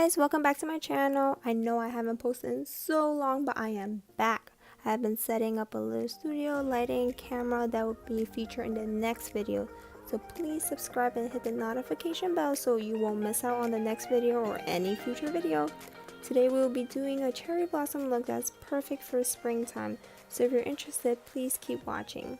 guys, welcome back to my channel. I know I haven't posted in so long, but I am back. I have been setting up a little studio lighting camera that will be featured in the next video. So please subscribe and hit the notification bell so you won't miss out on the next video or any future video. Today we will be doing a cherry blossom look that's perfect for springtime. So if you're interested, please keep watching.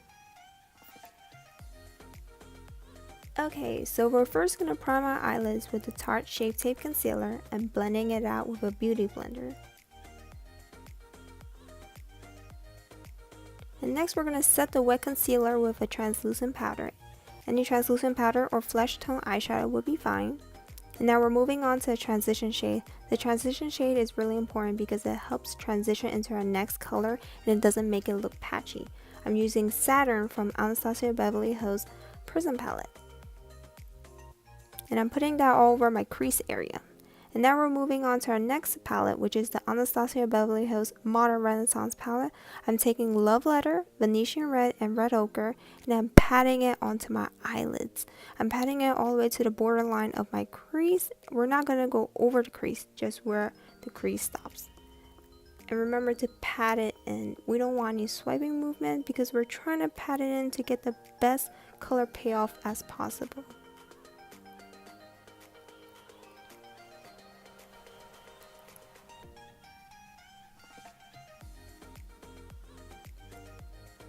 Okay, so we're first going to prime our eyelids with the Tarte Shape Tape Concealer and blending it out with a beauty blender. And next we're going to set the wet concealer with a translucent powder. Any translucent powder or flesh tone eyeshadow would be fine. And now we're moving on to a transition shade. The transition shade is really important because it helps transition into our next color and it doesn't make it look patchy. I'm using Saturn from Anastasia Beverly Hills Prism palette. And I'm putting that all over my crease area. And now we're moving on to our next palette, which is the Anastasia Beverly Hills Modern Renaissance palette. I'm taking Lavender, Venetian Red, and Red Ochre, and I'm patting it onto my eyelids. I'm patting it all the way to the borderline of my crease. We're not going to go over the crease, just where the crease stops. And remember to pat it in. We don't want any swiping movement because we're trying to pat it in to get the best color payoff as possible.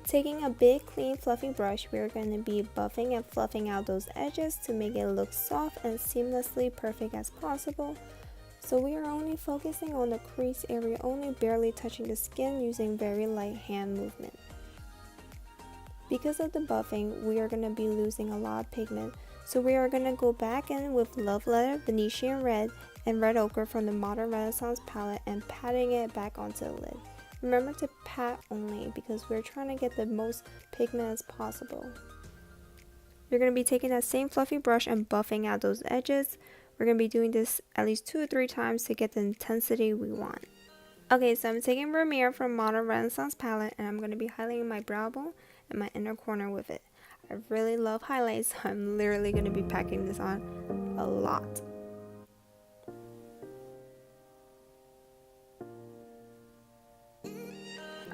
Taking a big, clean, fluffy brush, we're going to be buffing and fluffing out those edges to make it look soft and seamlessly perfect as possible. So we are only focusing on the crease area, only barely touching the skin using very light hand movement. Because of the buffing, we are going to be losing a lot of pigment. So we are going to go back in with Lavender, Venetian Red, and Red Ochre from the Modern Renaissance palette and patting it back onto the lid. Remember to pat only because we're trying to get the most pigment as possible. You're going to be taking that same fluffy brush and buffing out those edges. We're going to be doing this at least 2 or 3 times to get the intensity we want. Okay, so I'm taking Vermeer from Modern Renaissance palette and I'm going to be highlighting my brow bone and my inner corner with it. I really love highlights, so I'm literally going to be packing this on a lot.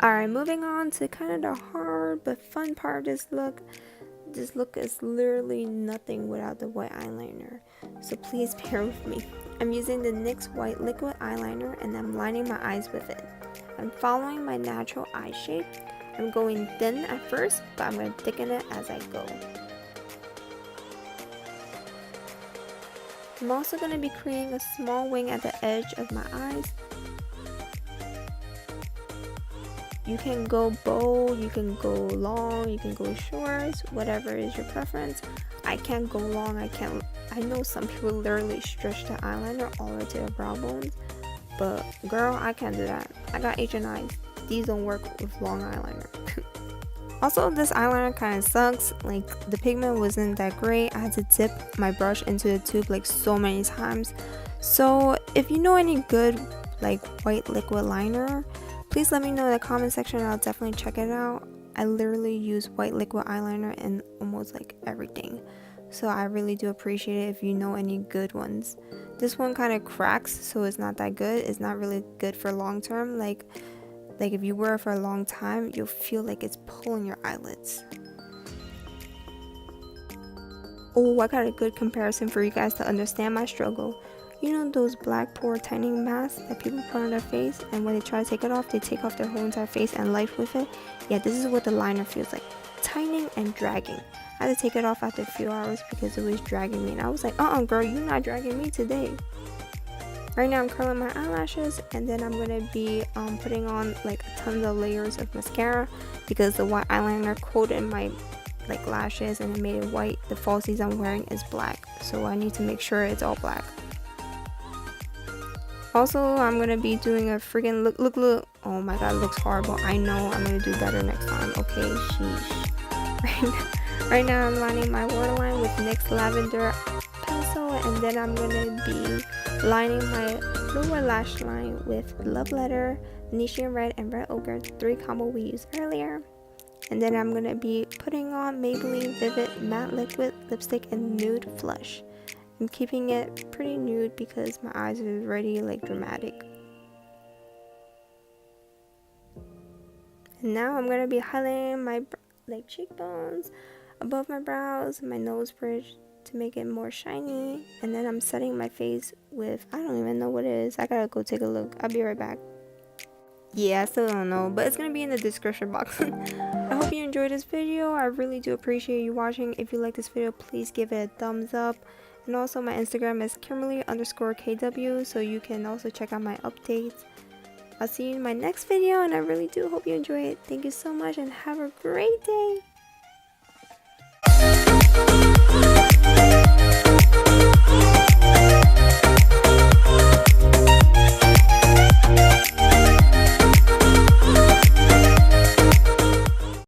Alright, moving on to kind of the hard but fun part of this look. This look is literally nothing without the white eyeliner, so please bear with me. I'm using the NYX white liquid eyeliner and I'm lining my eyes with it. I'm following my natural eye shape. I'm going thin at first, but I'm going to thicken it as I go. I'm also going to be creating a small wing at the edge of my eyes. You can go bold, you can go long, you can go short, whatever is your preference. I can't go long, I know some people literally stretch the eyeliner all the way to their brow bones, but girl, I can't do that. I got Asian eyes. These don't work with long eyeliner. Also, this eyeliner kind of sucks. Like, the pigment wasn't that great. I had to dip my brush into the tube like so many times. So if you know any good like white liquid liner, please let me know in the comment section and I'll definitely check it out. I literally use white liquid eyeliner in almost like everything. So I really do appreciate it if you know any good ones. This one kind of cracks, so it's not that good. It's not really good for long term. Like if you wear it for a long time, you'll feel like it's pulling your eyelids. Oh, I got a good comparison for you guys to understand my struggle. You know those black pore tightening masks that people put on their face, and when they try to take it off, they take off their whole entire face and life with it? Yeah, this is what the liner feels like. Tightening and dragging. I had to take it off after a few hours because it was dragging me, and I was like, girl, you're not dragging me today. Right now I'm curling my eyelashes, and then I'm going to be putting on like tons of layers of mascara because the white eyeliner coated my lashes and it made it white. The falsies I'm wearing is black, so I need to make sure it's all black. Also, I'm going to be doing a freaking look. Oh my god, it looks horrible. I know, I'm going to do better next time. Okay, sheesh. Right now I'm lining my waterline with NYX Lavender pencil, and then I'm going to be lining my lower lash line with Lavender, Venetian Red, and Red Ochre, 3 combo we used earlier. And then I'm going to be putting on Maybelline Vivid Matte Liquid Lipstick in Nude Flush. I'm keeping it pretty nude because my eyes are already like dramatic. And now I'm gonna be highlighting my like cheekbones, above my brows, my nose bridge to make it more shiny. And then I'm setting my face with, I don't even know what it is. I gotta go take a look. I'll be right back. Yeah, I still don't know, but it's gonna be in the description box. I hope you enjoyed this video. I really do appreciate you watching. If you like this video, please give it a thumbs up. And also my Instagram is Kimberly_KW, so you can also check out my updates. I'll see you in my next video, and I really do hope you enjoy it. Thank you so much and have a great day.